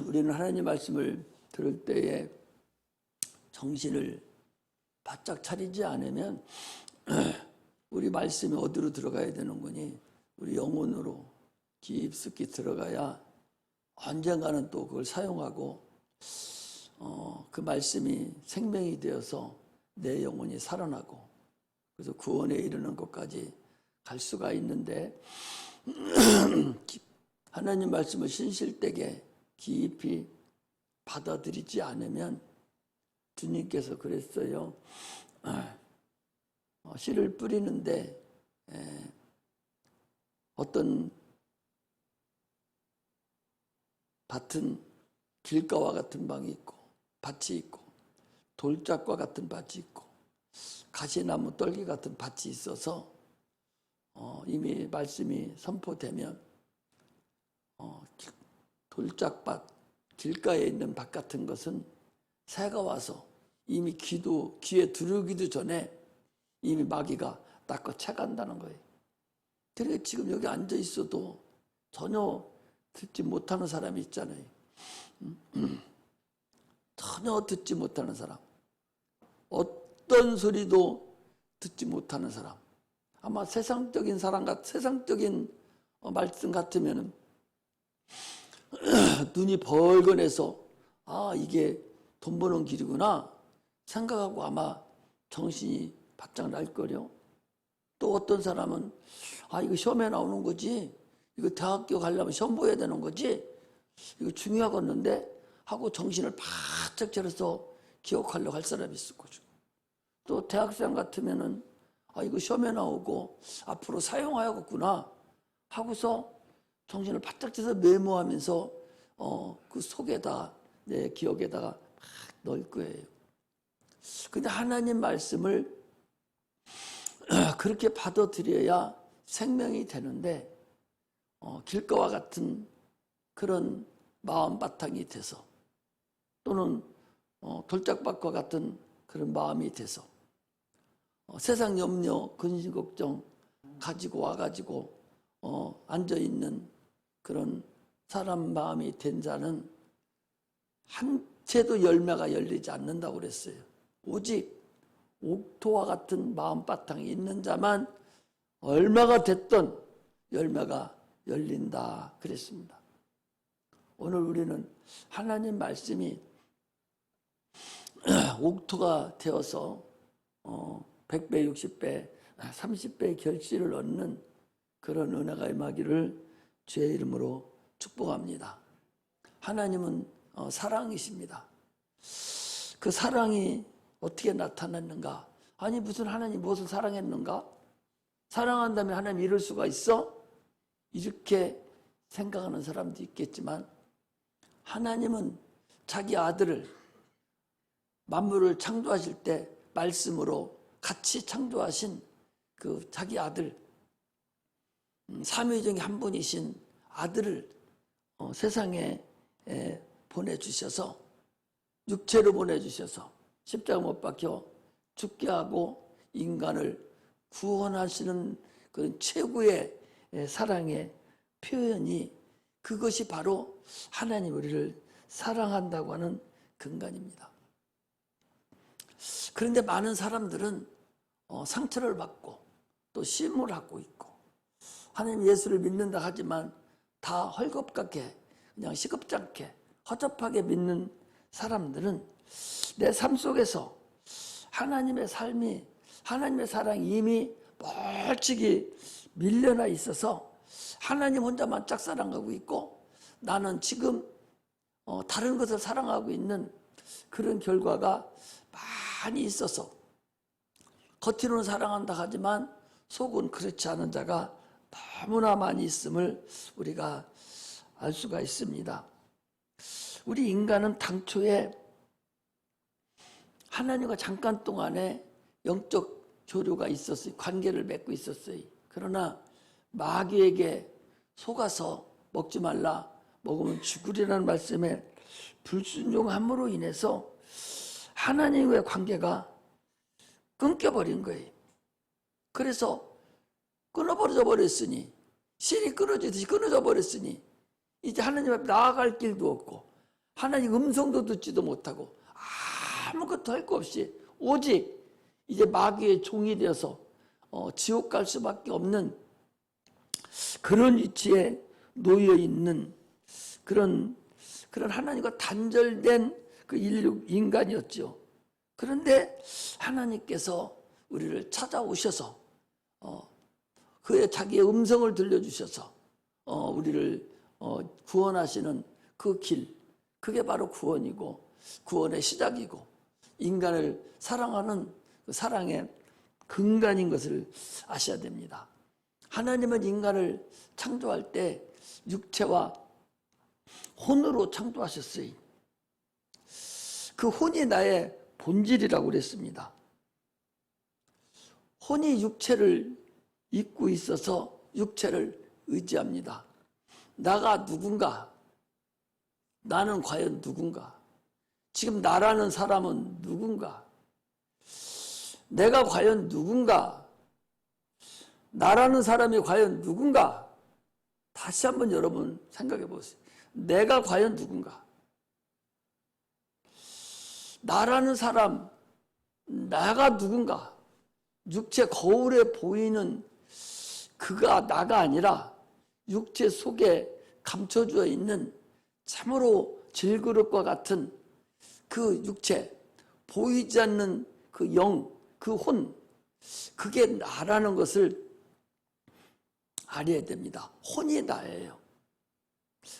우리는 하나님 말씀을 들을 때에 정신을 바짝 차리지 않으면 우리 말씀이 어디로 들어가야 되는 거니? 우리 영혼으로 깊숙이 들어가야 언젠가는 또 그걸 사용하고 그 말씀이 생명이 되어서 내 영혼이 살아나고 그래서 구원에 이르는 것까지 갈 수가 있는데 하나님 말씀을 신실되게 깊이 받아들이지 않으면 주님께서 그랬어요. 씨를 뿌리는데 어떤 밭은 길가와 같은 방이 있고 밭이 있고 돌짝과 같은 밭이 있고 가시나무 떨기 같은 밭이 있어서 이미 말씀이 선포되면 돌짝밭 길가에 있는 밭 같은 것은 새가 와서 이미 귀에 들어오기도 전에 이미 마귀가 낚아 채간다는 거예요. 그러니까 지금 여기 앉아 있어도 전혀 듣지 못하는 사람이 있잖아요. 전혀 듣지 못하는 사람, 어떤 소리도 듣지 못하는 사람. 아마 세상적인 말씀 같으면은 눈이 벌건해서 이게 돈 버는 길이구나 생각하고 아마 정신이 바짝 날 거려. 또 어떤 사람은 이거 시험에 나오는 거지, 이거 대학교 가려면 시험 보여야 되는 거지, 이거 중요하겠는데 하고 정신을 바짝 차려서 기억하려고 할 사람이 있을 거죠. 또 대학생 같으면은 이거 시험에 나오고 앞으로 사용하야겠구나 하고서 정신을 바짝 차려서 메모하면서 그 속에다 내 기억에다가 막 넣을 거예요. 근데 하나님 말씀을 그렇게 받아들여야 생명이 되는데 길가와 같은 그런 마음 바탕이 돼서 또는 돌짝밭과 같은 그런 마음이 돼서 세상 염려, 근심, 걱정 가지고 와가지고 앉아있는 그런 사람 마음이 된 자는 한 채도 열매가 열리지 않는다고 그랬어요. 오직 옥토와 같은 마음바탕이 있는 자만 얼마가 됐던 열매가 열린다 그랬습니다. 오늘 우리는 하나님 말씀이 옥토가 되어서 100배, 60배, 30배의 결실을 얻는 그런 은혜가 임하기를 주의 이름으로 축복합니다. 하나님은 사랑이십니다. 그 사랑이 어떻게 나타났는가? 무슨 하나님 무엇을 사랑했는가? 사랑한다면 하나님 이럴 수가 있어? 이렇게 생각하는 사람도 있겠지만 하나님은 자기 아들을 만물을 창조하실 때 말씀으로 같이 창조하신 그 자기 아들, 삼위 중에 한 분이신 아들을 세상에 보내주셔서 육체로 보내주셔서 십자가 못 박혀 죽게 하고 인간을 구원하시는 그런 최고의 사랑의 표현이 그것이 바로 하나님 우리를 사랑한다고 하는 근간입니다. 그런데 많은 사람들은 상처를 받고 또 시험을 하고 있고 하나님 예수를 믿는다 하지만 다 헐겁게 그냥 시급지 않게 허접하게 믿는 사람들은 내 삶 속에서 하나님의 삶이 하나님의 사랑이 이미 멀찍이 밀려나 있어서 하나님 혼자만 짝사랑하고 있고 나는 지금 다른 것을 사랑하고 있는 그런 결과가 많이 있어서 겉으로는 사랑한다 하지만 속은 그렇지 않은 자가 너무나 많이 있음을 우리가 알 수가 있습니다. 우리 인간은 당초에 하나님과 잠깐 동안에 영적 교류가 있었어요. 관계를 맺고 있었어요. 그러나 마귀에게 속아서 먹지 말라, 먹으면 죽으리라는 말씀에 불순종함으로 인해서 하나님과의 관계가 끊겨버린 거예요. 그래서 끊어져 버렸으니, 실이 끊어지듯이 끊어져 버렸으니 이제 하나님 앞에 나아갈 길도 없고 하나님 음성도 듣지도 못하고 아무것도 할 거 없이 오직 이제 마귀의 종이 되어서 지옥 갈 수밖에 없는 그런 위치에 놓여 있는 그런 하나님과 단절된 그 인간이었죠. 그런데 하나님께서 우리를 찾아오셔서 그의 자기의 음성을 들려주셔서 우리를 구원하시는 그 길, 그게 바로 구원이고 구원의 시작이고 인간을 사랑하는 그 사랑의 근간인 것을 아셔야 됩니다. 하나님은 인간을 창조할 때 육체와 혼으로 창조하셨어요. 그 혼이 나의 본질이라고 그랬습니다. 혼이 육체를 입고 있어서 육체를 의지합니다. 나가 누군가? 나는 과연 누군가? 지금 나라는 사람은 누군가? 내가 과연 누군가? 나라는 사람이 과연 누군가? 다시 한번 여러분 생각해 보세요. 내가 과연 누군가? 나라는 사람, 나가 누군가? 육체 거울에 보이는 그가 나가 아니라 육체 속에 감춰져 있는 참으로 질그릇과 같은 그 육체, 보이지 않는 그 영, 그 혼, 그게 나라는 것을 알아야 됩니다. 혼이 나예요.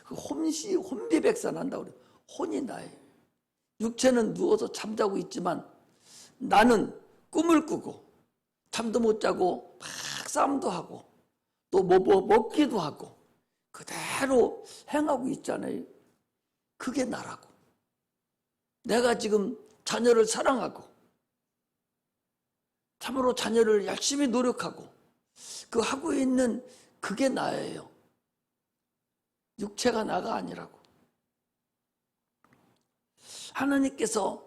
그 혼비백산한다고 그래요. 혼이 나예요. 육체는 누워서 잠자고 있지만 나는 꿈을 꾸고 잠도 못 자고 막 싸움도 하고 또 뭐 먹기도 하고 그대로 행하고 있잖아요. 그게 나라고. 내가 지금 자녀를 사랑하고 참으로 자녀를 열심히 노력하고 그 하고 있는 그게 나예요. 육체가 나가 아니라고. 하나님께서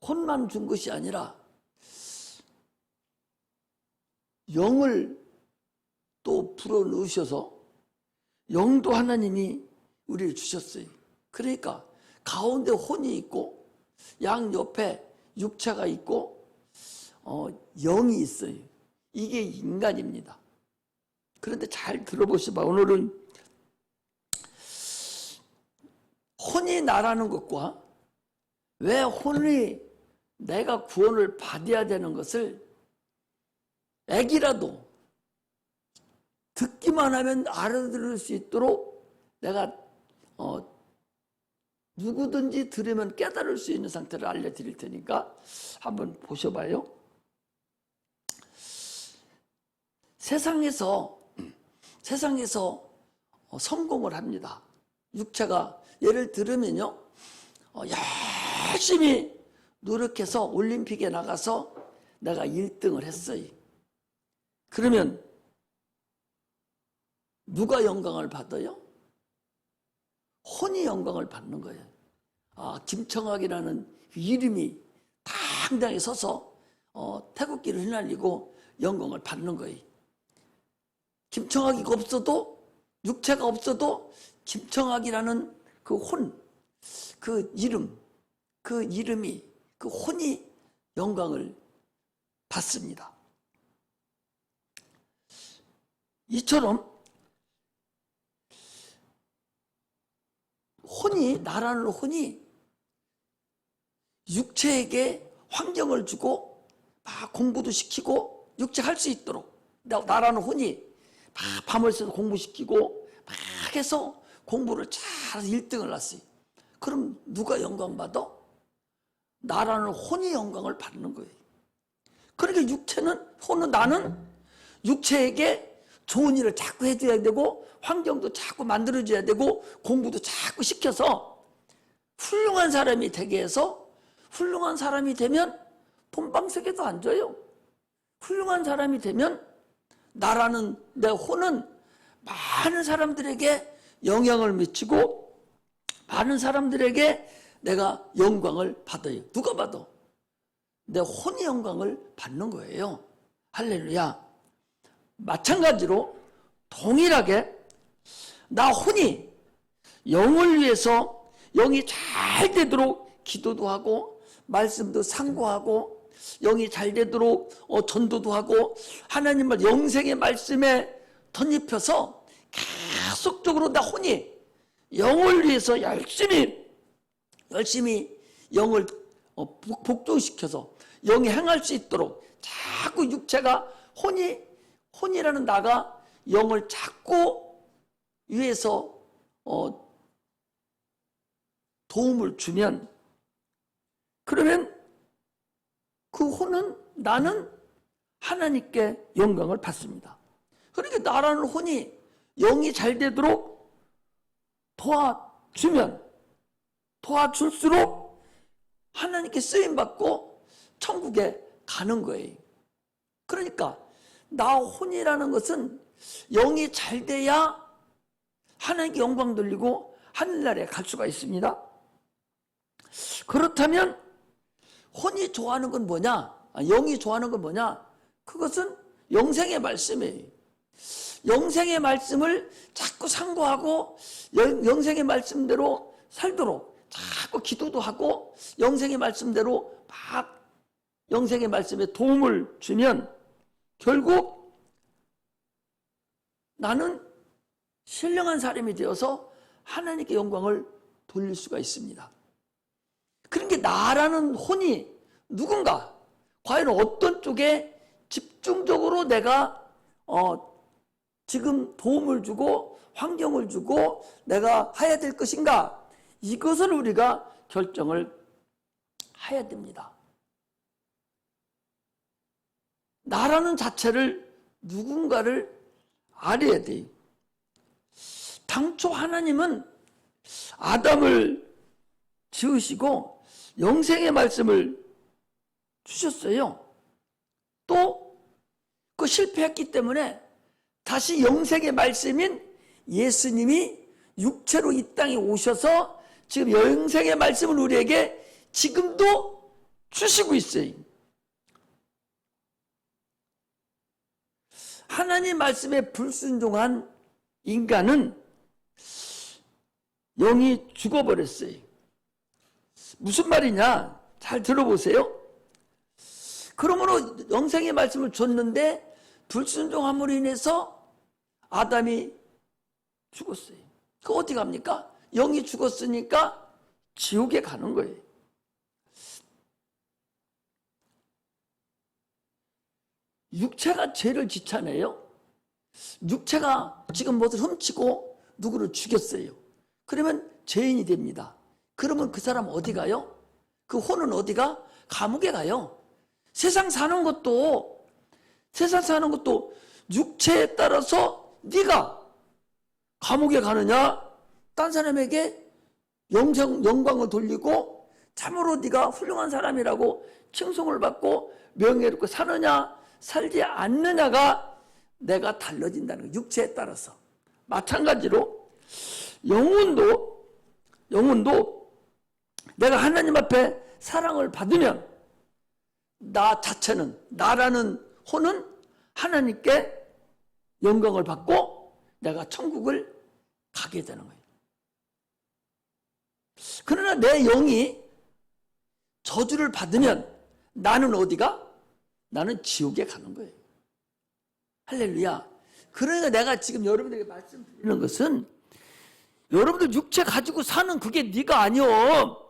혼만 준 것이 아니라 영을 또 불어넣으셔서 영도 하나님이 우리를 주셨어요. 그러니까 가운데 혼이 있고 양 옆에 육체가 있고 영이 있어요. 이게 인간입니다. 그런데 잘 들어보시봐. 오늘은 혼이 나라는 것과 왜 혼이 내가 구원을 받아야 되는 것을 애기라도 듣기만 하면 알아들을 수 있도록 내가 누구든지 들으면 깨달을 수 있는 상태를 알려드릴 테니까 한번 보셔봐요. 세상에서 성공을 합니다. 육체가 예를 들으면요, 열심히 노력해서 올림픽에 나가서 내가 1등을 했어요. 그러면 누가 영광을 받아요? 혼이 영광을 받는 거예요. 김청학이라는 이름이 당당히 서서 태극기를 휘날리고 영광을 받는 거예요. 김청학이가 없어도, 육체가 없어도 김청학이라는 그 혼, 그 이름이, 그 혼이 영광을 받습니다. 이처럼 나라는 혼이 육체에게 환경을 주고 막 공부도 시키고 육체 할 수 있도록 나라는 혼이 막 밤을 새서 공부시키고 막 해서 공부를 잘 1등을 했어요. 그럼 누가 영광 받아? 나라는 혼이 영광을 받는 거예요. 그러니까 혼은 나는 육체에게 좋은 일을 자꾸 해줘야 되고 환경도 자꾸 만들어줘야 되고 공부도 자꾸 시켜서 훌륭한 사람이 되게 해서 훌륭한 사람이 되면 본방석에도 앉아요. 훌륭한 사람이 되면 나라는 내 혼은 많은 사람들에게 영향을 미치고 많은 사람들에게 내가 영광을 받아요. 누가 받아? 내 혼이 영광을 받는 거예요. 할렐루야. 마찬가지로 동일하게 나 혼이 영을 위해서 영이 잘 되도록 기도도 하고 말씀도 상고하고 영이 잘 되도록 전도도 하고 하나님 말 영생의 말씀에 덧입혀서 계속적으로 나 혼이 영을 위해서 열심히 영을 복종시켜서 영이 행할 수 있도록 자꾸 육체가 혼이라는 나가 영을 자꾸 위해서 도움을 주면, 그러면 그 혼은, 나는 하나님께 영광을 받습니다. 그러니까 나라는 혼이 영이 잘 되도록 도와줄수록 하나님께 쓰임받고 천국에 가는 거예요. 그러니까 나 혼이라는 것은 영이 잘 돼야 하나님께 영광 돌리고 하늘나라에 갈 수가 있습니다. 그렇다면 혼이 좋아하는 건 뭐냐? 영이 좋아하는 건 뭐냐? 그것은 영생의 말씀이에요. 영생의 말씀을 자꾸 상고하고 영생의 말씀대로 살도록 자꾸 기도도 하고 영생의 말씀대로 막 영생의 말씀에 도움을 주면 결국 나는 신령한 사람이 되어서 하나님께 영광을 돌릴 수가 있습니다. 그러니까 나라는 혼이 누군가, 과연 어떤 쪽에 집중적으로 내가 지금 도움을 주고 환경을 주고 내가 해야 될 것인가, 이것을 우리가 결정을 해야 됩니다. 나라는 자체를 누군가를 알아야 돼요. 당초 하나님은 아담을 지으시고 영생의 말씀을 주셨어요. 또 그 실패했기 때문에 다시 영생의 말씀인 예수님이 육체로 이 땅에 오셔서 지금 영생의 말씀을 우리에게 지금도 주시고 있어요. 하나님 말씀에 불순종한 인간은 영이 죽어버렸어요. 무슨 말이냐? 잘 들어보세요. 그러므로 영생의 말씀을 줬는데 불순종함으로 인해서 아담이 죽었어요. 그 어디 갑니까? 영이 죽었으니까 지옥에 가는 거예요. 육체가 죄를 지잖아요. 육체가 지금 무엇을 훔치고 누구를 죽였어요. 그러면 죄인이 됩니다. 그러면 그 사람 어디 가요? 그 혼은 어디가? 감옥에 가요. 세상 사는 것도 육체에 따라서 네가 감옥에 가느냐, 딴 사람에게 영광을 돌리고 참으로 네가 훌륭한 사람이라고 칭송을 받고 명예롭게 사느냐 살지 않느냐가 내가 달라진다는 거예요. 육체에 따라서. 마찬가지로 영혼도 내가 하나님 앞에 사랑을 받으면 나 자체는, 나라는 혼은 하나님께 영광을 받고 내가 천국을 가게 되는 거예요. 그러나 내 영이 저주를 받으면 나는 어디가? 나는 지옥에 가는 거예요. 할렐루야. 그러니까 내가 지금 여러분들에게 말씀드리는 것은, 여러분들 육체 가지고 사는 그게 네가 아니요.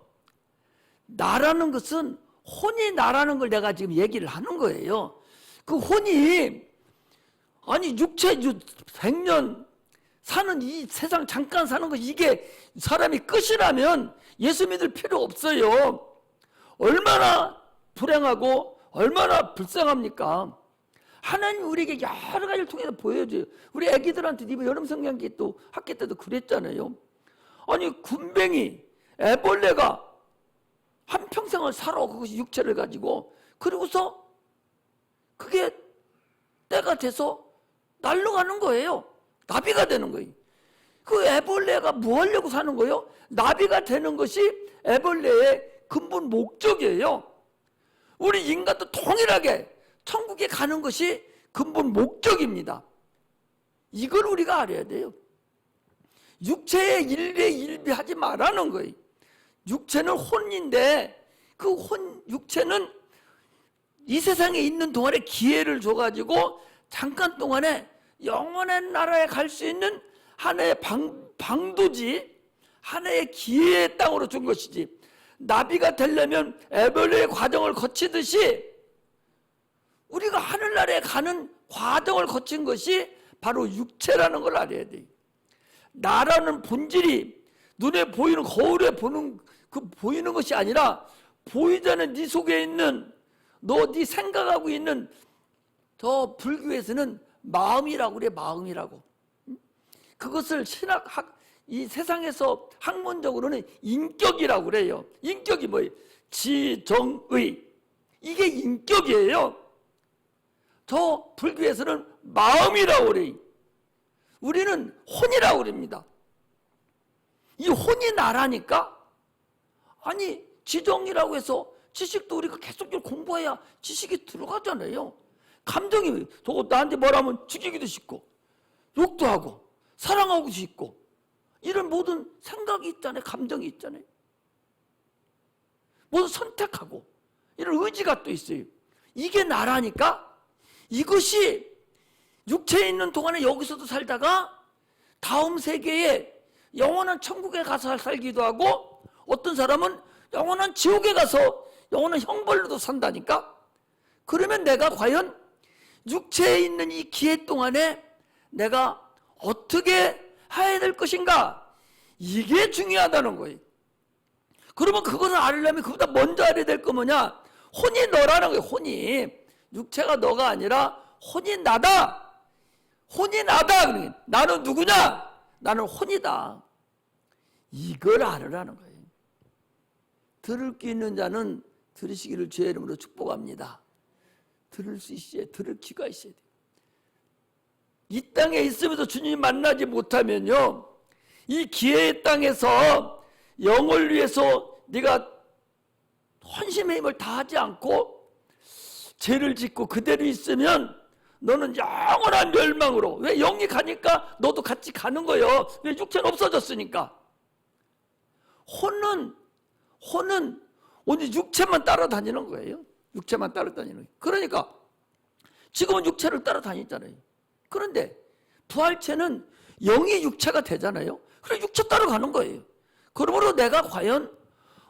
나라는 것은, 혼이 나라는 걸 내가 지금 얘기를 하는 거예요. 그 혼이, 아니 육체 100년 사는 이 세상 잠깐 사는 거, 이게 사람이 끝이라면 예수 믿을 필요 없어요. 얼마나 불행하고 얼마나 불쌍합니까? 하나님 우리에게 여러 가지를 통해서 보여줘요. 우리 애기들한테 이번 여름 성경기 또 학기 때도 그랬잖아요. 아니 군뱅이, 애벌레가 한평생을 살아, 그것이 육체를 가지고. 그리고서 그게 때가 돼서 날아가는 거예요. 나비가 되는 거예요. 그 애벌레가 뭐 하려고 사는 거예요? 나비가 되는 것이 애벌레의 근본 목적이에요. 우리 인간도 동일하게 천국에 가는 것이 근본 목적입니다. 이걸 우리가 알아야 돼요. 육체의 일배일비하지 말라는 거예요. 육체는 혼인데 그 육체는 이 세상에 있는 동안에 기회를 줘가지고 잠깐 동안에 영원한 나라에 갈 수 있는 하나의 방도지, 하나의 기회의 땅으로 준 것이지, 나비가 되려면 에벌레의 과정을 거치듯이 우리가 하늘나라에 가는 과정을 거친 것이 바로 육체라는 걸 알아야 돼. 나라는 본질이 눈에 보이는, 거울에 보이는 것이 아니라 보이지 않는 네 속에 있는, 네 생각하고 있는, 더 불교에서는 마음이라고 그래. 마음이라고. 그것을 이 세상에서 학문적으로는 인격이라고 그래요. 인격이 뭐예요? 지정의. 이게 인격이에요. 저 불교에서는 마음이라고 그래요. 우리는 혼이라고 그럽니다. 이 혼이 나라니까. 아니, 지정이라고 해서 지식도 우리가 계속 공부해야 지식이 들어가잖아요. 감정이 나한테 뭐라면 죽이기도 싶고, 욕도 하고, 사랑하고 싶고, 이런 모든 생각이 있잖아요. 감정이 있잖아요. 모두 선택하고 이런 의지가 또 있어요. 이게 나라니까. 이것이 육체에 있는 동안에 여기서도 살다가 다음 세계에 영원한 천국에 가서 살기도 하고, 어떤 사람은 영원한 지옥에 가서 영원한 형벌로도 산다니까. 그러면 내가 과연 육체에 있는 이 기회 동안에 내가 어떻게 해야 될 것인가? 이게 중요하다는 거예요. 그러면 그것을 알려면 그보다 먼저 알아야 될 거 뭐냐? 혼이 너라는 거예요. 혼이. 육체가 너가 아니라 혼이 나다. 혼이 나다. 그러니까 나는 누구냐? 나는 혼이다. 이걸 알으라는 거예요. 들을 귀 있는 자는 들으시기를 주의 이름으로 축복합니다. 들을 수 있어야, 들을 귀가 있어야 돼요. 이 땅에 있으면서 주님 만나지 못하면요, 이 기회의 땅에서 영을 위해서 네가 헌신의 힘을 다하지 않고 죄를 짓고 그대로 있으면 너는 영원한 멸망으로. 왜? 영이 가니까 너도 같이 가는 거예요. 왜? 육체는 없어졌으니까. 혼은 오늘 육체만 따라다니는 거예요. 육체만 따라다니는 거예요. 그러니까 지금은 육체를 따라다니잖아요. 그런데 부활체는 영이 육체가 되잖아요. 그래 육체 따라가는 거예요. 그러므로 내가 과연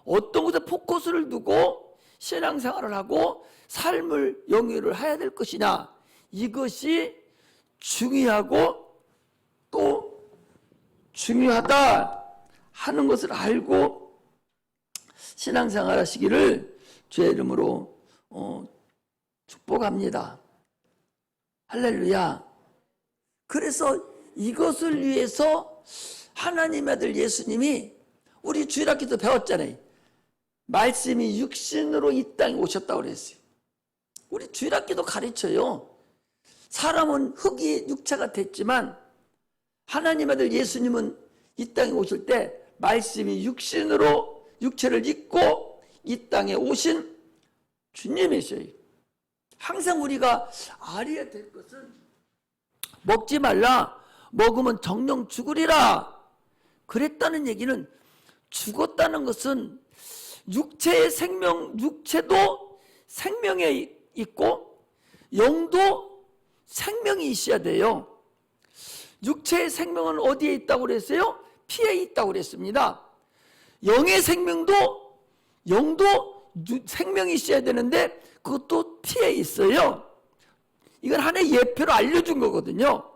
어떤 곳에 포커스를 두고 신앙생활을 하고 삶을 영위를 해야 될 것이냐, 이것이 중요하고 또 중요하다 하는 것을 알고 신앙생활 하시기를 주의 이름으로 축복합니다. 할렐루야. 그래서 이것을 위해서 하나님의 아들 예수님이, 우리 주일학기도 배웠잖아요. 말씀이 육신으로 이 땅에 오셨다고 그랬어요. 우리 주일학기도 가르쳐요. 사람은 흙이 육체가 됐지만 하나님의 아들 예수님은 이 땅에 오실 때 말씀이 육신으로 육체를 입고 이 땅에 오신 주님이셔요. 항상 우리가 알아야 될 것은 먹지 말라, 먹으면 정령 죽으리라 그랬다는 얘기는, 죽었다는 것은 육체의 생명, 육체도 생명에 있고 영도 생명이 있어야 돼요. 육체의 생명은 어디에 있다고 그랬어요? 피에 있다고 그랬습니다. 영의 생명도, 영도 생명이 있어야 되는데 그것도 피에 있어요. 이건 하나의 예표로 알려준 거거든요.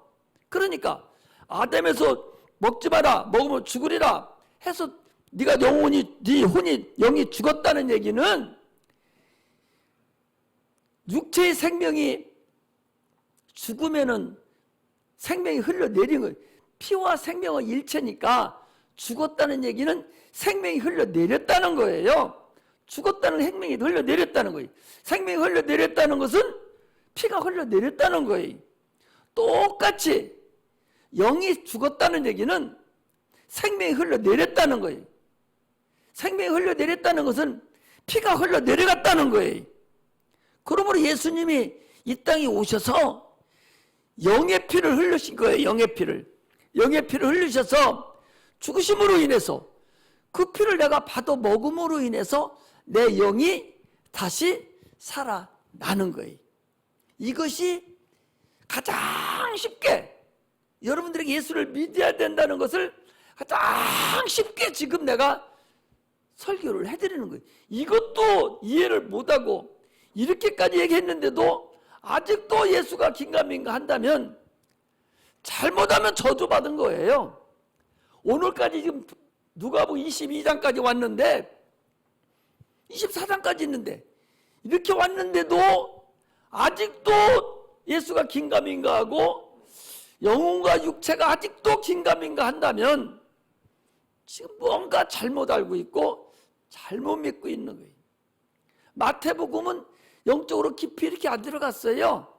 그러니까 아담에서 먹지 마라, 먹으면 죽으리라 해서 네가 영혼이, 네 혼이, 영이 죽었다는 얘기는 육체의 생명이 죽으면은 생명이 흘러내린 거예요. 피와 생명은 일체니까 죽었다는 얘기는 생명이 흘러내렸다는 거예요. 죽었다는 생명이 흘러내렸다는 거예요. 생명이 흘러내렸다는 것은 피가 흘러내렸다는 거예요. 똑같이 영이 죽었다는 얘기는 생명이 흘러내렸다는 거예요. 생명이 흘러내렸다는 것은 피가 흘러내려갔다는 거예요. 그러므로 예수님이 이 땅에 오셔서 영의 피를 흘리신 거예요. 영의 피를. 영의 피를 흘리셔서 죽으심으로 인해서 그 피를 내가 받아 먹음으로 인해서 내 영이 다시 살아나는 거예요. 이것이 가장 쉽게 여러분들에게 예수를 믿어야 된다는 것을 가장 쉽게 지금 내가 설교를 해드리는 거예요. 이것도 이해를 못하고 이렇게까지 얘기했는데도 아직도 예수가 긴가민가 한다면 잘못하면 저주받은 거예요. 오늘까지 지금 누가복음 22장까지 왔는데 24장까지 있는데 이렇게 왔는데도 아직도 예수가 긴가민가하고 영혼과 육체가 아직도 긴가민가 한다면 지금 뭔가 잘못 알고 있고 잘못 믿고 있는 거예요. 마태복음은 영적으로 깊이 이렇게 안 들어갔어요.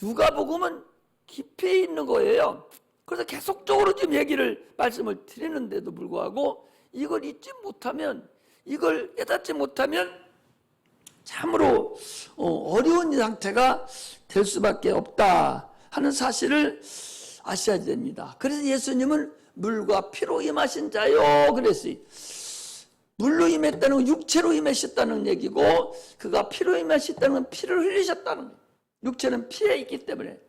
누가복음은 깊이 있는 거예요. 그래서 계속적으로 지금 말씀을 드리는데도 불구하고 이걸 잊지 못하면, 이걸 깨닫지 못하면 참으로 어려운 상태가 될 수밖에 없다 하는 사실을 아셔야 됩니다. 그래서 예수님은 물과 피로 임하신 자요 그랬어요. 물로 임했다는 건 육체로 임하셨다는 얘기고, 그가 피로 임하셨다는 건 피를 흘리셨다는 거예요. 육체는 피에 있기 때문에.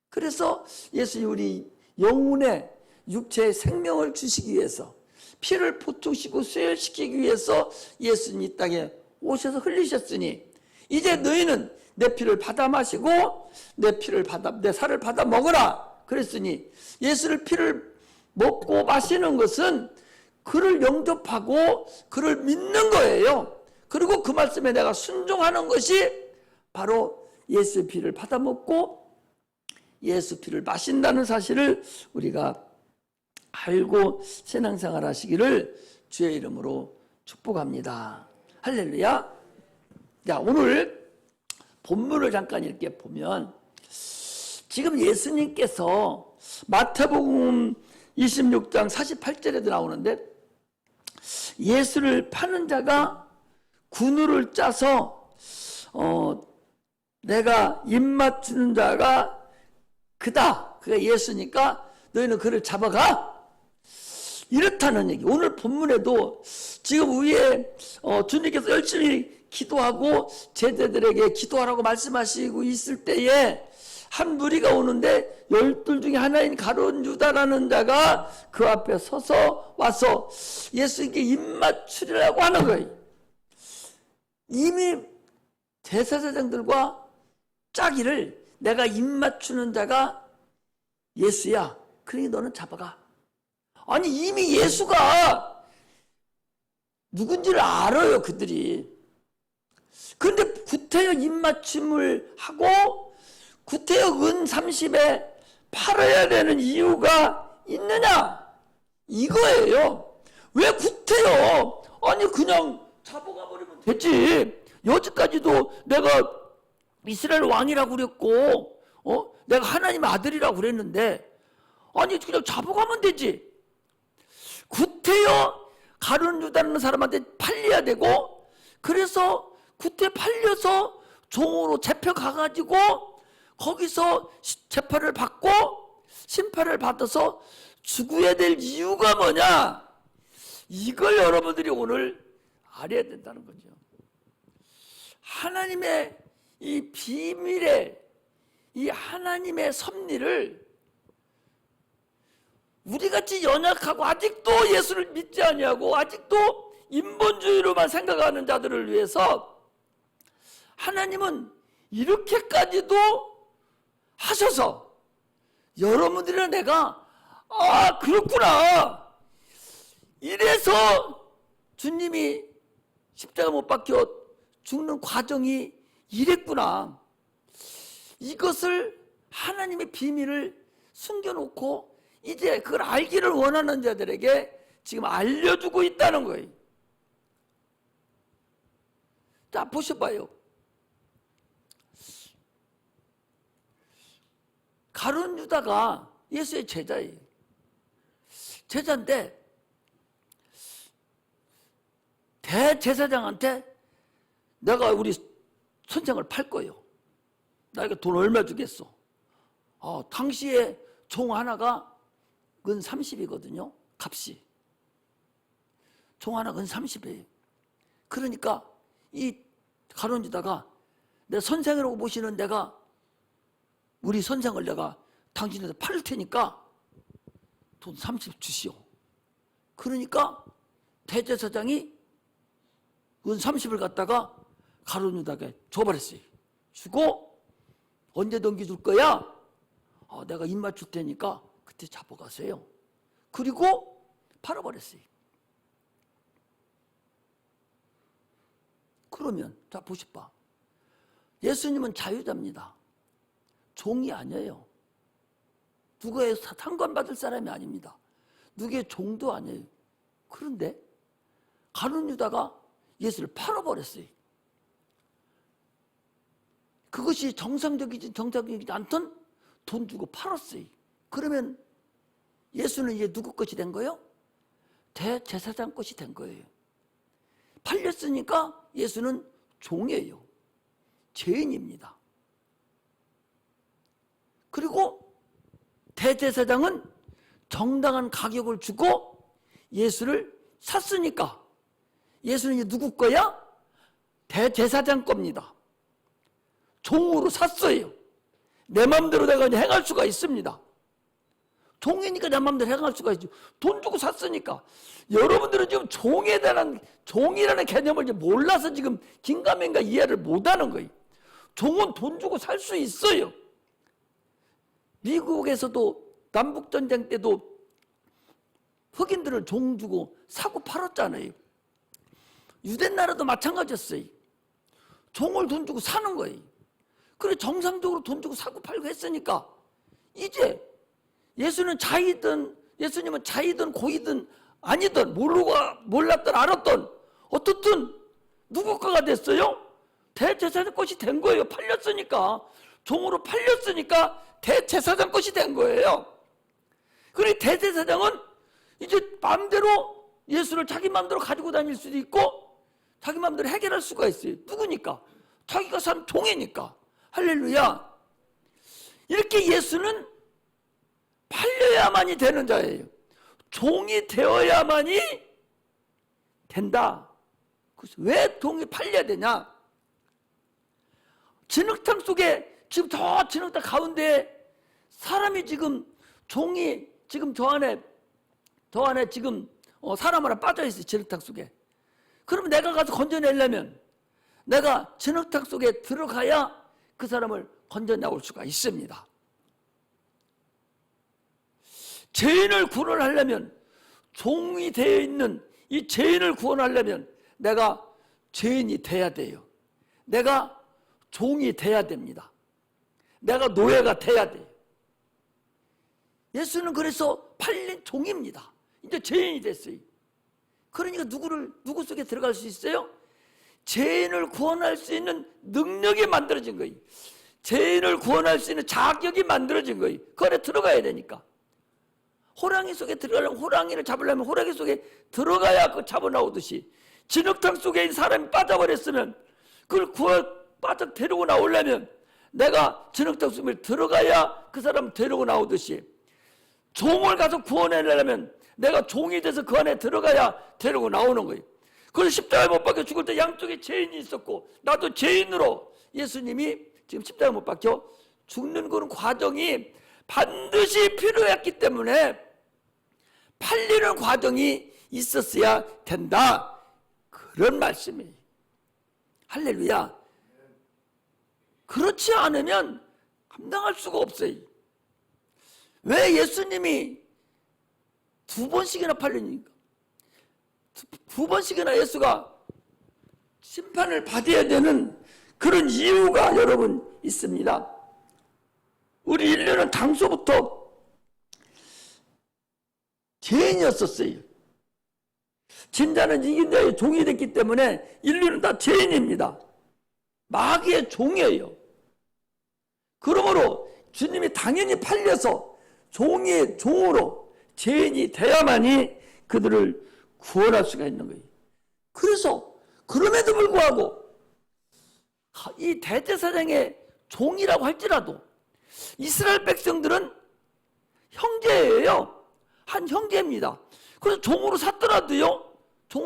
그래서 예수님 우리 영혼의 육체의 생명을 주시기 위해서, 피를 보충시키고 수혈시키기 위해서 예수님이 이 땅에 오셔서 흘리셨으니 이제 너희는 내 피를 받아 마시고 내 살을 받아 먹으라 그랬으니, 예수를 피를 먹고 마시는 것은 그를 영접하고 그를 믿는 거예요. 그리고 그 말씀에 내가 순종하는 것이 바로 예수의 피를 받아 먹고 예수 피를 마신다는 사실을 우리가 알고 신앙생활 하시기를 주의 이름으로 축복합니다. 할렐루야. 자, 오늘 본문을 잠깐 이렇게 보면 지금 예수님께서 마태복음 26장 48절에도 나오는데, 예수를 파는 자가 군우를 짜서 내가 입맞추는 자가 그다, 그가 예수니까 너희는 그를 잡아가, 이렇다는 얘기. 오늘 본문에도 지금 위에 주님께서 열심히 기도하고 제자들에게 기도하라고 말씀하시고 있을 때에 한 무리가 오는데 12 중에 하나인 가룟 유다라는 자가 그 앞에 서서 와서 예수님께 입맞추리라고 하는 거예요. 이미 대제사장들과 짜기를, 내가 입맞추는 자가 예수야, 그러니 너는 잡아가. 아니 이미 예수가 누군지를 알아요 그들이. 그런데 구태여 입맞춤을 하고 구태여 은 30에 팔아야 되는 이유가 있느냐, 이거예요. 왜 구태여? 아니 그냥 잡아가 버리면 되지. 여지까지도 내가 이스라엘 왕이라고 그랬고 내가 하나님의 아들이라고 그랬는데, 아니 그냥 잡아가면 되지. 구태여 가룟 유다라는 사람한테 팔려야 되고, 그래서 구태 팔려서 종으로 잡혀가가지고 거기서 재판을 받고 심판을 받아서 죽어야 될 이유가 뭐냐, 이걸 여러분들이 오늘 알아야 된다는 거죠. 하나님의 이 비밀의 이 하나님의 섭리를 우리같이 연약하고 아직도 예수를 믿지 아니하고 아직도 인본주의로만 생각하는 자들을 위해서 하나님은 이렇게까지도 하셔서 여러분들이나 내가 그렇구나, 이래서 주님이 십자가 못 박혀 죽는 과정이 이랬구나, 이것을 하나님의 비밀을 숨겨놓고 이제 그걸 알기를 원하는 자들에게 지금 알려주고 있다는 거예요. 자, 보셔봐요. 가룟 유다가 예수의 제자예요. 제자인데 대제사장한테 내가 우리 선생을 팔 거예요. 나에게 돈 얼마 주겠어? 당시에 종 하나가 은 30이거든요. 값이. 종 하나 은 30이에요. 그러니까 이 가룟 유다가 내 선생이라고 보시는 내가 우리 선생을 내가 당신한테 팔을 테니까 돈 30 주시오. 그러니까 대제사장이 은 30을 갖다가 가룟 유다에게 줘버렸어요. 주고 언제 넘겨줄 거야? 내가 입맛 줄 테니까 그때 잡아가세요. 그리고 팔아버렸어요. 그러면 자 보십봐. 예수님은 자유자입니다. 종이 아니에요. 누구의 상관받을 사람이 아닙니다. 누구의 종도 아니에요. 그런데 가룟 유다가 예수를 팔아버렸어요. 그것이 정상적이지 정상적이지 않던 돈 주고 팔았어요. 그러면 예수는 이제 누구 것이 된 거예요? 대제사장 것이 된 거예요. 팔렸으니까 예수는 종이에요. 죄인입니다. 그리고 대제사장은 정당한 가격을 주고 예수를 샀으니까 예수는 이제 누구 거야? 대제사장 겁니다. 종으로 샀어요. 내 마음대로 내가 행할 수가 있습니다. 종이니까 내 마음대로 행할 수가 있죠. 돈 주고 샀으니까. 여러분들은 지금 종에 대한 종이라는 개념을 몰라서 지금 긴가민가 이해를 못하는 거예요. 종은 돈 주고 살 수 있어요. 미국에서도 남북전쟁 때도 흑인들을 종 주고 사고 팔았잖아요. 유대 나라도 마찬가지였어요. 종을 돈 주고 사는 거예요. 그래 정상적으로 돈 주고 사고 팔고 했으니까 이제 예수님은 자이든 고이든 아니든 몰랐든 알았든 어떻든 누구 거가 됐어요? 대제사장 것이 된 거예요. 팔렸으니까. 종으로 팔렸으니까 대제사장 것이 된 거예요. 그래 대제사장은 이제 마음대로 예수를 자기 마음대로 가지고 다닐 수도 있고 자기 마음대로 해결할 수가 있어요. 누구니까? 자기가 산 종이니까. 할렐루야. 이렇게 예수는 팔려야만이 되는 자예요. 종이 되어야만이 된다. 그래서 왜 종이 팔려야 되냐? 진흙탕 속에 지금 저 진흙탕 가운데 사람이 지금 종이 지금 저 안에 지금 사람 하나 빠져 있어요. 진흙탕 속에. 그러면 내가 가서 건져내려면 내가 진흙탕 속에 들어가야 그 사람을 건져 나올 수가 있습니다. 죄인을 구원하려면 종이 되어 있는 이 죄인을 구원하려면 내가 죄인이 돼야 돼요. 내가 종이 돼야 됩니다. 내가 노예가 돼야 돼요. 예수는 그래서 팔린 종입니다. 이제 죄인이 됐어요. 그러니까 누구 속에 들어갈 수 있어요? 죄인을 구원할 수 있는 능력이 만들어진 거예요. 죄인을 구원할 수 있는 자격이 만들어진 거예요. 그 안에 들어가야 되니까. 호랑이 속에 들어가려면 호랑이를 잡으려면 호랑이 속에 들어가야 그 잡아 나오듯이 진흙탕 속에 있는 사람이 빠져버렸으면 그걸 빠져 데리고 나오려면 내가 진흙탕 속에 들어가야 그 사람을 데리고 나오듯이 종을 가서 구원하려면 내가 종이 돼서 그 안에 들어가야 데리고 나오는 거예요. 그래서 십자가에 못 박혀 죽을 때 양쪽에 죄인이 있었고 나도 죄인으로 예수님이 지금 십자가에 못 박혀 죽는 그런 과정이 반드시 필요했기 때문에 팔리는 과정이 있었어야 된다. 그런 말씀이에요. 할렐루야. 그렇지 않으면 감당할 수가 없어요. 왜 예수님이 2번씩이나 팔리니까? 2번씩이나 예수가 심판을 받아야 되는 그런 이유가 여러분 있습니다. 우리 인류는 당초부터 죄인이었었어요. 진자는 이긴 자의 종이 됐기 때문에 인류는 다 죄인입니다. 마귀의 종이에요. 그러므로 주님이 당연히 팔려서 종으로 죄인이 돼야만이 그들을 구원할 수가 있는 거예요. 그래서 그럼에도 불구하고 이 대제사장의 종이라고 할지라도 이스라엘 백성들은 형제예요. 한 형제입니다. 그래서 종으로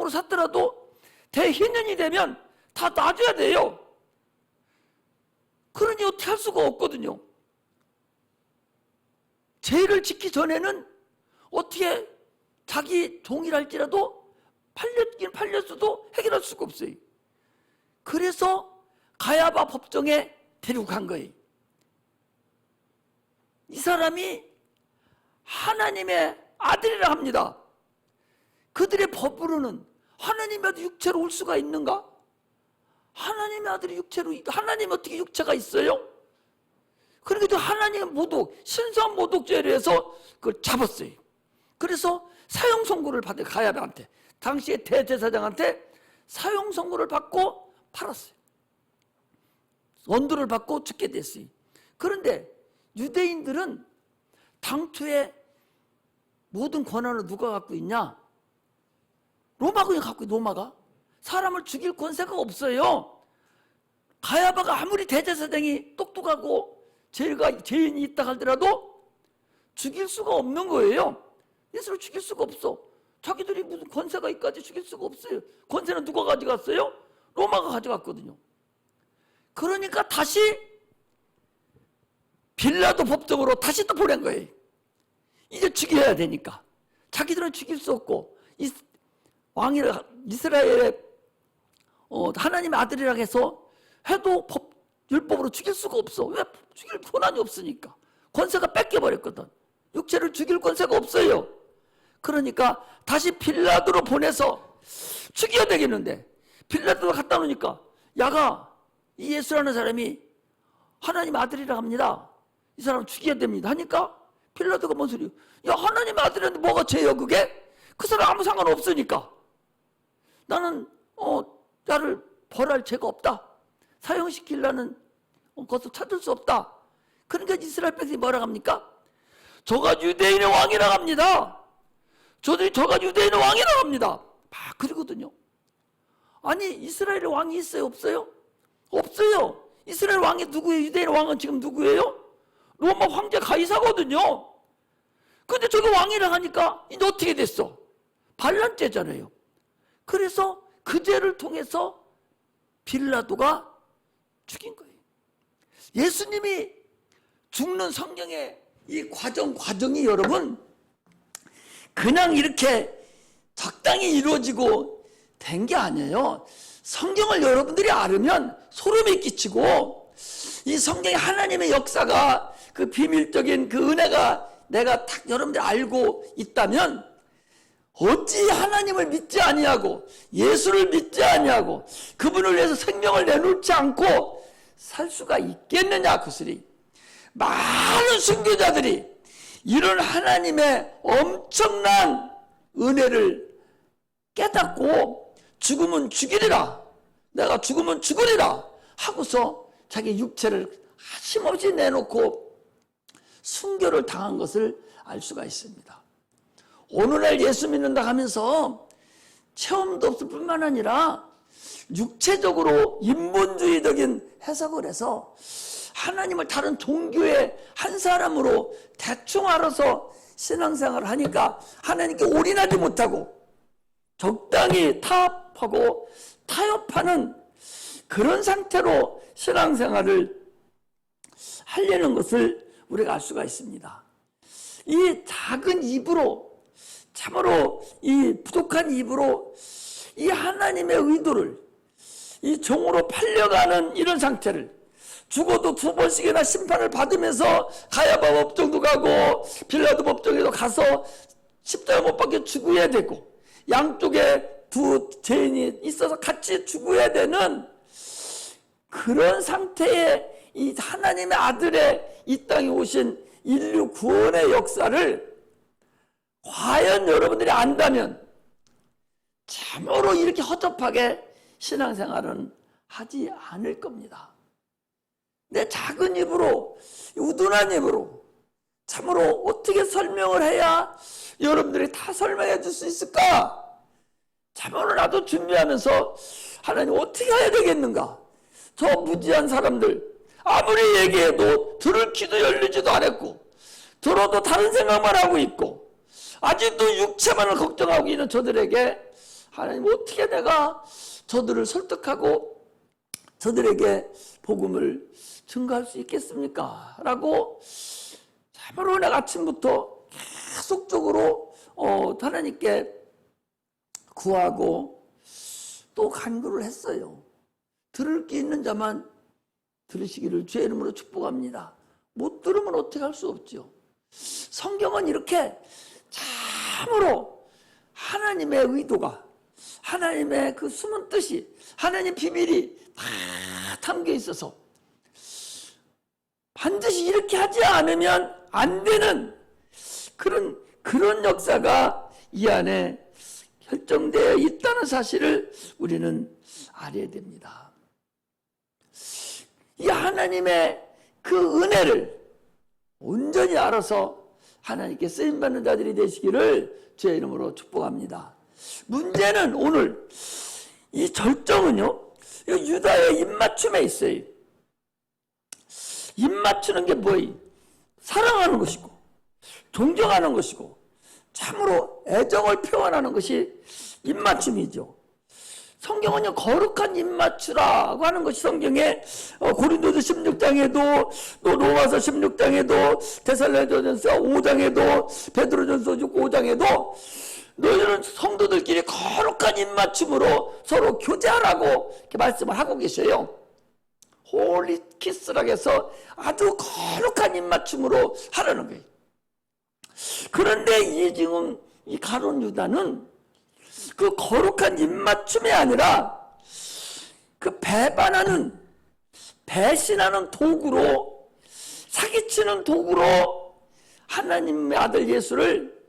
샀더라도 대희년이 되면 다 놔줘야 돼요. 그러니 어떻게 할 수가 없거든요. 죄를 짓기 전에는 어떻게 자기 종이랄지라도 팔렸어도 해결할 수가 없어요. 그래서 가야바 법정에 데리고 간 거예요. 이 사람이 하나님의 아들이라 합니다. 그들의 법으로는 하나님의 아들이 육체로 올 수가 있는가? 하나님의 아들이 육체로, 하나님 어떻게 육체가 있어요? 그러니까 하나님의 모독, 신성 모독죄로 해서 그걸 잡았어요. 그래서 사형 선고를 받은 가야바한테, 당시에 대제사장한테 사형 선고를 받고 팔았어요. 원도를 받고 죽게 됐어요. 그런데 유대인들은 당초에 모든 권한을 누가 갖고 있냐? 로마군이 갖고 있어요. 로마가. 사람을 죽일 권세가 없어요. 가야바가 아무리 대제사장이 똑똑하고 죄인이 있다 하더라도 죽일 수가 없는 거예요. 예수를 죽일 수가 없어. 자기들이 무슨 권세가 있까지 죽일 수가 없어요. 권세는 누가 가져갔어요? 로마가 가져갔거든요. 그러니까 다시 빌라도 법정으로 다시 또 보낸 거예요. 이제 죽여야 되니까. 자기들은 죽일 수 없고 왕이라 이스라엘의 하나님의 아들이라고 해서 해도 율법으로 죽일 수가 없어. 왜? 죽일 권한이 없으니까. 권세가 뺏겨버렸거든. 육체를 죽일 권세가 없어요. 그러니까 다시 빌라도로 보내서 죽여야 되겠는데, 빌라도로 갖다 놓으니까 야가 이 예수라는 사람이 하나님 아들이라 합니다. 이 사람 죽여야 됩니다 하니까 빌라도가 뭔 소리야? 야, 하나님 아들인데 뭐가 죄요 그게? 그 사람 아무 상관없으니까. 나는 나를 벌할 죄가 없다. 사형시키려는 것을 찾을 수 없다. 그러니까 이스라엘 백성이 뭐라 합니까? 저가 유대인의 왕이라 합니다. 저가 유대인의 왕이라 합니다. 막 그러거든요. 아니, 이스라엘의 왕이 있어요? 없어요? 없어요. 이스라엘 왕이 누구예요? 유대인의 왕은 지금 누구예요? 로마 황제 가이사거든요. 근데 저게 왕이라 하니까 이제 어떻게 됐어? 반란죄잖아요. 그래서 그 죄를 통해서 빌라도가 죽인 거예요. 예수님이 죽는 성경의 이 과정이 여러분 그냥 이렇게 적당히 이루어지고 된 게 아니에요. 성경을 여러분들이 알으면 소름이 끼치고 이 성경의 하나님의 역사가 그 비밀적인 그 은혜가 내가 딱 여러분들이 알고 있다면 어찌 하나님을 믿지 아니하고 예수를 믿지 아니하고 그분을 위해서 생명을 내놓지 않고 살 수가 있겠느냐. 그것이 많은 순교자들이 이런 하나님의 엄청난 은혜를 깨닫고 죽으면 죽이리라, 내가 죽으면 죽으리라 하고서 자기 육체를 힘없이 내놓고 순교를 당한 것을 알 수가 있습니다. 오늘날 예수 믿는다 하면서 체험도 없을 뿐만 아니라 육체적으로 인본주의적인 해석을 해서 하나님을 다른 종교의 한 사람으로 대충 알아서 신앙생활을 하니까 하나님께 올인하지 못하고 적당히 타협하고 타협하는 그런 상태로 신앙생활을 하려는 것을 우리가 알 수가 있습니다. 이 작은 입으로, 참으로 이 부족한 입으로 이 하나님의 의도를 이 종으로 팔려가는 이런 상태를, 죽어도 2번씩이나 심판을 받으면서 가야바 법정도 가고 빌라도 법정에도 가서 십자가 못 박혀 죽어야 되고 양쪽에 두 죄인이 있어서 같이 죽어야 되는 그런 상태의 이 하나님의 아들의 이 땅에 오신 인류 구원의 역사를 과연 여러분들이 안다면 참으로 이렇게 허접하게 신앙생활은 하지 않을 겁니다. 내 작은 입으로, 우둔한 입으로 참으로 어떻게 설명을 해야 여러분들이 다 설명해 줄 수 있을까? 참으로 나도 준비하면서 하나님 어떻게 해야 되겠는가? 저 무지한 사람들 아무리 얘기해도 들을 귀도 열리지도 않았고 들어도 다른 생각만 하고 있고 아직도 육체만을 걱정하고 있는 저들에게 하나님 어떻게 내가 저들을 설득하고 저들에게 복음을 증거할 수 있겠습니까? 라고 참으로 내가 아침부터 계속적으로 하나님께 구하고 또 간구를 했어요. 들을 게 있는 자만 들으시기를 주의 이름으로 축복합니다. 못 들으면 어떻게 할 수 없죠. 성경은 이렇게 참으로 하나님의 의도가, 하나님의 그 숨은 뜻이, 하나님의 비밀이 다 담겨 있어서 반드시 이렇게 하지 않으면 안 되는 그런 역사가 이 안에 결정되어 있다는 사실을 우리는 알아야 됩니다. 이 하나님의 그 은혜를 온전히 알아서 하나님께 쓰임받는 자들이 되시기를 주의 이름으로 축복합니다. 문제는 오늘 이 절정은요, 유다의 입맞춤에 있어요. 입맞추는 게 뭐예요? 사랑하는 것이고 존경하는 것이고 참으로 애정을 표현하는 것이 입맞춤이죠. 성경은요, 거룩한 입맞추라고 하는 것이 성경에 고린도서 16장에도 또 로마서 16장에도 데살로니가전서 5장에도 베드로전서 5장에도 너희는 성도들끼리 거룩한 입맞춤으로 서로 교제하라고 이렇게 말씀을 하고 계셔요. 홀리 키스라고 해서 아주 거룩한 입맞춤으로 하라는 거예요. 그런데 지금 이 가룟 유다는 그 거룩한 입맞춤이 아니라 그 배반하는, 배신하는 도구로, 사기치는 도구로 하나님의 아들 예수를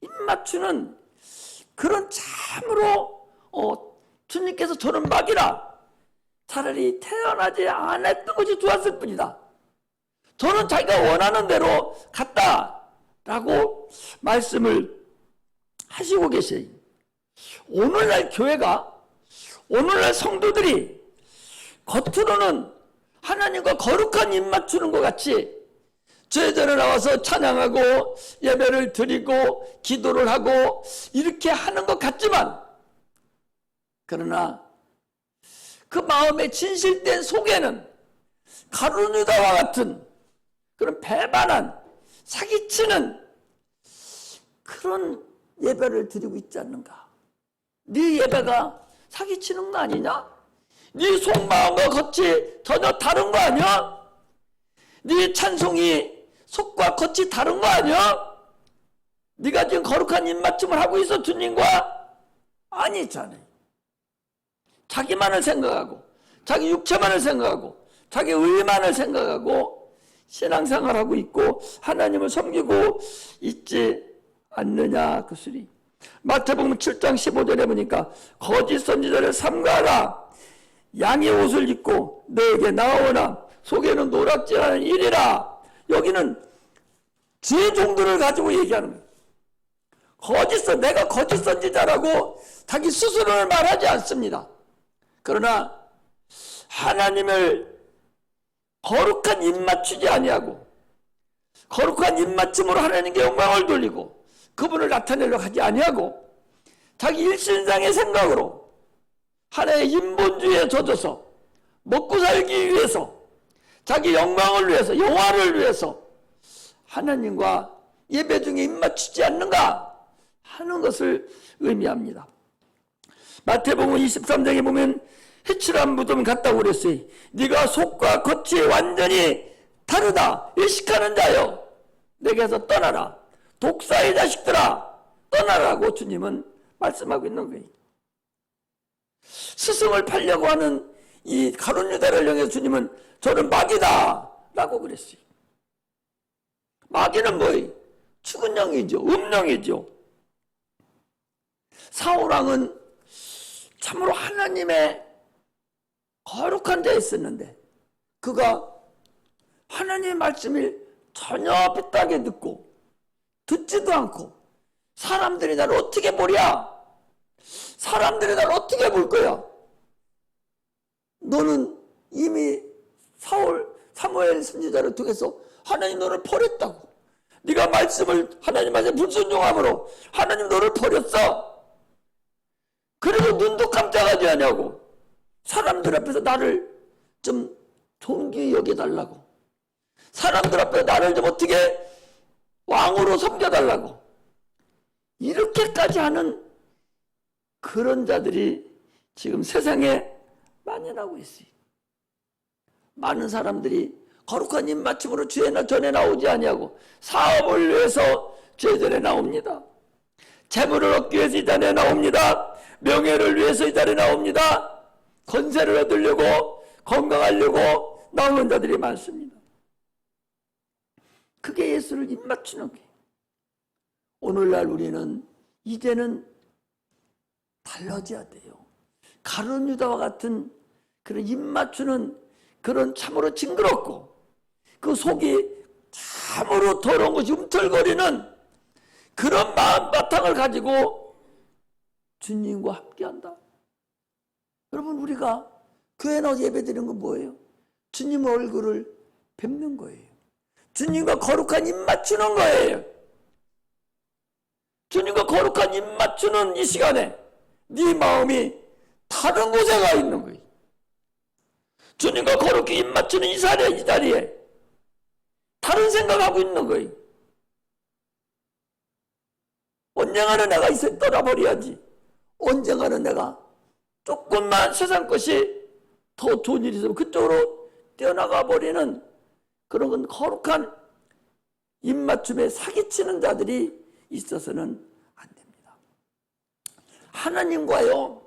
입맞추는 그런 참으로 주님께서 저는 막이라 차라리 태어나지 않았던 것이 좋았을 뿐이다. 저는 자기가 원하는 대로 갔다라고 말씀을 하시고 계세요. 오늘날 교회가, 오늘날 성도들이 겉으로는 하나님과 거룩한 입 맞추는 것 같이 제자를 나와서 찬양하고 예배를 드리고 기도를 하고 이렇게 하는 것 같지만, 그러나 그 마음의 진실된 속에는 가룟 유다와 같은 그런 배반한, 사기치는 그런 예배를 드리고 있지 않는가? 네 예배가 사기치는 거 아니냐? 네 속마음과 겉이 전혀 다른 거 아니야? 네 찬송이 속과 겉이 다른 거 아니야? 네가 지금 거룩한 입맞춤을 하고 있어 주님과? 아니잖아요. 자기만을 생각하고 자기 육체만을 생각하고 자기 의만을 생각하고 신앙생활하고 있고 하나님을 섬기고 있지 않느냐 그 소리. 마태복음 7장 15절에 보니까 거짓 선지자를 삼가하라. 양의 옷을 입고 너에게 나오나 속에는 노랗지않은 일이라. 여기는 제 정도를 가지고 얘기하는 거예요. 내가 거짓 선지자라고 자기 스스로를 말하지 않습니다. 그러나 하나님을 거룩한 입맞추지 아니하고 거룩한 입맞춤으로 하나님께 영광을 돌리고 그분을 나타내려고 하지 아니하고 자기 일신상의 생각으로 하나의 인본주의에 젖어서 먹고 살기 위해서 자기 영광을 위해서 영화를 위해서 하나님과 예배 중에 입맞추지 않는가 하는 것을 의미합니다. 마태복음 23장에 보면 해칠한 무덤 같다고 그랬어요. 네가 속과 겉이 완전히 다르다. 일식하는 자여 내게서 떠나라. 독사의 자식들아 떠나라고 주님은 말씀하고 있는 거예요. 스승을 팔려고 하는 이 가룟 유다를 향해서 주님은 저는 마귀다 라고 그랬어요. 마귀는 뭐예요? 죽은 영이죠. 음령이죠. 사울왕은 참으로 하나님의 거룩한 데에 있었는데 그가 하나님의 말씀을 전혀 삐딱하게 듣지도 않고 사람들이 나를 어떻게 보랴? 사람들이 나를 어떻게 볼 거야? 너는 이미 사무엘 선지자를 통해서 하나님 너를 버렸다고. 네가 말씀을 하나님 말씀 불순종함으로 하나님 너를 버렸어. 그리고 눈도 깜짝하지 않냐고. 사람들 앞에서 나를 좀 존귀히 여겨달라고. 사람들 앞에서 나를 좀 어떻게 왕으로 섬겨달라고. 이렇게까지 하는 그런 자들이 지금 세상에 만연하고 있어요. 많은 사람들이 거룩한 입맞춤으로 주의 전에 나오지 아니하고 사업을 위해서 주의 전에 나옵니다. 재물을 얻기 위해서 이 자리에 나옵니다. 명예를 위해서 이 자리에 나옵니다. 권세를 얻으려고 건강하려고 나오는 자들이 많습니다. 그게 예수를 입맞추는 거예요. 오늘날 우리는 이제는 달라져야 돼요. 가룟 유다와 같은 그런 입맞추는 그런 참으로 징그럽고 그 속이 참으로 더러운 것이 움틀거리는 그런 마음 바탕을 가지고 주님과 함께한다. 여러분, 우리가 교회 나와서 예배드리는 건 뭐예요? 주님 얼굴을 뵙는 거예요. 주님과 거룩한 입 맞추는 거예요. 주님과 거룩한 입 맞추는 이 시간에 네 마음이 다른 곳에 가 있는 거예요. 주님과 거룩히 입 맞추는 이 자리에 다른 생각하고 있는 거예요. 언젠가는 내가 이제 떠나버려야지. 언젠가는 내가 조금만 세상 것이 더 좋은 일이 있으면 그쪽으로 뛰어나가 버리는 그런 건 거룩한 입맞춤에 사기치는 자들이 있어서는 안 됩니다. 하나님과요,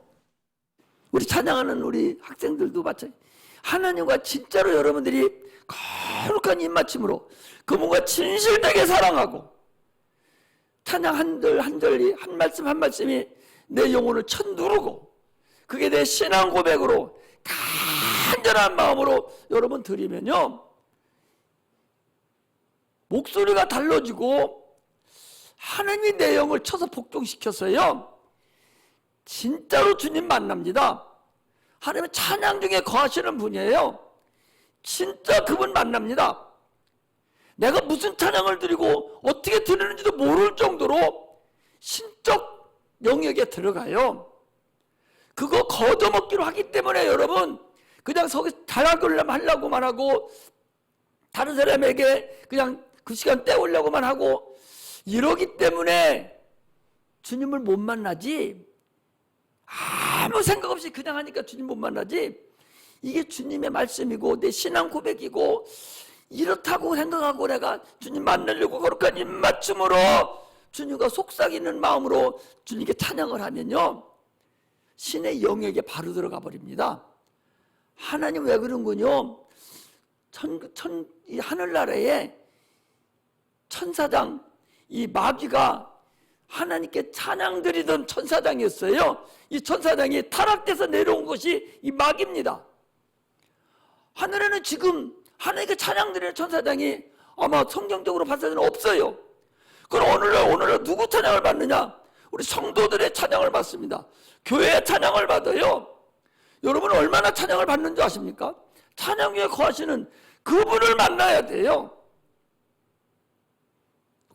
우리 찬양하는 우리 학생들도 마찬가지. 하나님과 진짜로 여러분들이 거룩한 입맞춤으로 그분과 진실되게 사랑하고 찬양 한 절이 한 말씀 한 말씀이 내 영혼을 쳐누르고 그게 내 신앙 고백으로 간절한 마음으로 여러분 드리면요, 목소리가 달라지고 하나님이 내 영을 쳐서 복종시켜서요 진짜로 주님 만납니다. 하나님은 찬양 중에 거하시는 분이에요. 진짜 그분 만납니다. 내가 무슨 찬양을 드리고 어떻게 드리는지도 모를 정도로 신적 영역에 들어가요. 그거 거둬먹기로 하기 때문에 여러분 그냥 거기 하려고만 하고 다른 사람에게 그냥 그 시간 때우려고만 하고 이러기 때문에 주님을 못 만나지. 아무 생각 없이 그냥 하니까 주님 못 만나지. 이게 주님의 말씀이고 내 신앙 고백이고 이렇다고 생각하고 내가 주님 만나려고 거룩한 입맞춤으로 주님과 속삭이는 마음으로 주님께 찬양을 하면요 신의 영역에 바로 들어가 버립니다. 하나님 왜 그런군요. 이 하늘나라에 천사장 이 마귀가 하나님께 찬양 드리던 천사장이었어요. 이 천사장이 타락돼서 내려온 것이 이 마귀입니다. 하늘에는 지금 하나님께 찬양 드리는 천사장이 아마 성경적으로 봤을 때는 없어요. 그럼 오늘날 누구 찬양을 받느냐? 우리 성도들의 찬양을 받습니다. 교회의 찬양을 받아요. 여러분 얼마나 찬양을 받는 줄 아십니까? 찬양 위에 거하시는 그분을 만나야 돼요.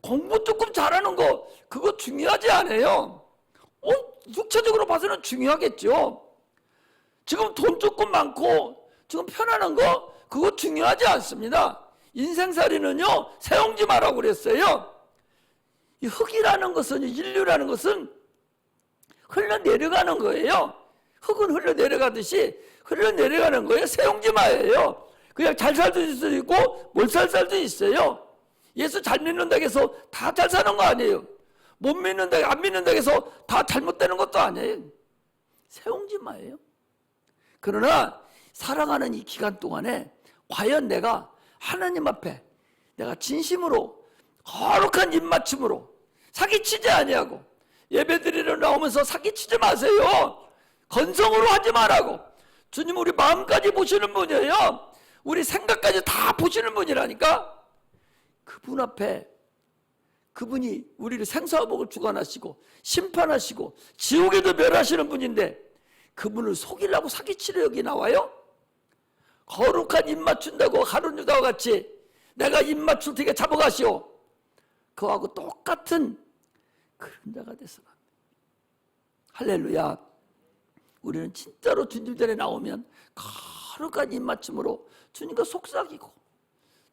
공부 조금 잘하는 거 그거 중요하지 않아요. 육체적으로 봐서는 중요하겠죠. 지금 돈 조금 많고 지금 편안한 거 그거 중요하지 않습니다. 인생살이는요 세우지 마라고 그랬어요. 이 흙이라는 것은 인류라는 것은 흘러내려가는 거예요. 흙은 흘러내려가듯이 흘러내려가는 거예요. 세우지 마예요. 그냥 잘 살 수도 있고 못 살 수도 있어요. 예수 잘 믿는다고 해서 다 잘 사는 거 아니에요. 못 믿는다고 안 믿는다고 해서 다 잘못되는 것도 아니에요. 세우지 마예요. 그러나 살아가는 이 기간 동안에 과연 내가 하나님 앞에 내가 진심으로 거룩한 입맞춤으로 사기치지 아니하고 예배드리러 나오면서 사기치지 마세요. 건성으로 하지 말라고. 주님 우리 마음까지 보시는 분이에요. 우리 생각까지 다 보시는 분이라니까. 그분 앞에 그분이 우리를 생사화복을 주관하시고 심판하시고 지옥에도 멸하시는 분인데 그분을 속이려고 사기치려 여기 나와요? 거룩한 입 맞춘다고 가룟 유다와 같이 내가 입 맞출 테니까 잡아가시오. 그하고 똑같은 그런 자가 되서라. 할렐루야. 우리는 진짜로 주님 전에 나오면 거룩한 입맞춤으로 주님과 속삭이고,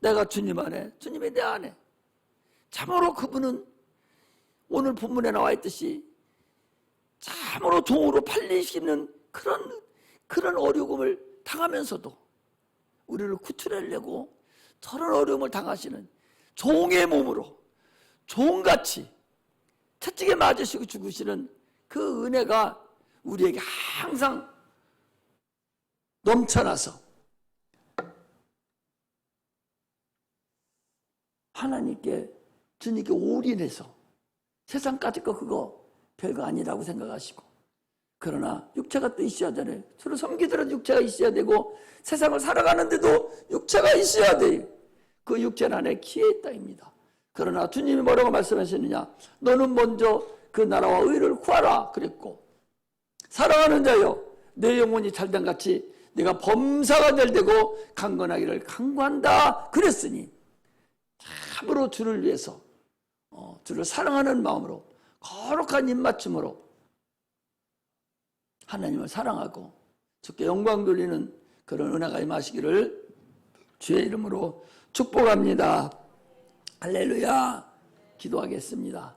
내가 주님 안에, 주님이 내 안에. 참으로 그분은 오늘 본문에 나와 있듯이 참으로 종으로 팔리시는 그런 어려움을 당하면서도 우리를 구출하려고 저런 어려움을 당하시는 종의 몸으로 종같이 채찍에 맞으시고 죽으시는 그 은혜가 우리에게 항상 넘쳐나서 하나님께, 주님께 올인해서 세상까지 거 그거 별거 아니라고 생각하시고, 그러나 육체가 또 있어야 되네. 주를 섬기더라도 육체가 있어야 되고, 세상을 살아가는데도 육체가 있어야 돼요. 그 육체는 안에 기에 있다입니다. 그러나 주님이 뭐라고 말씀하시느냐? 너는 먼저 그 나라와 의를 구하라 그랬고, 사랑하는 자여, 내 영혼이 잘된 같이 내가 범사가 잘되고 강건하기를 간구한다 그랬으니, 참으로 주를 위해서 주를 사랑하는 마음으로 거룩한 입맞춤으로 하나님을 사랑하고 주께 영광 돌리는 그런 은혜가 임하시기를 주의 이름으로 축복합니다. 할렐루야. 기도하겠습니다.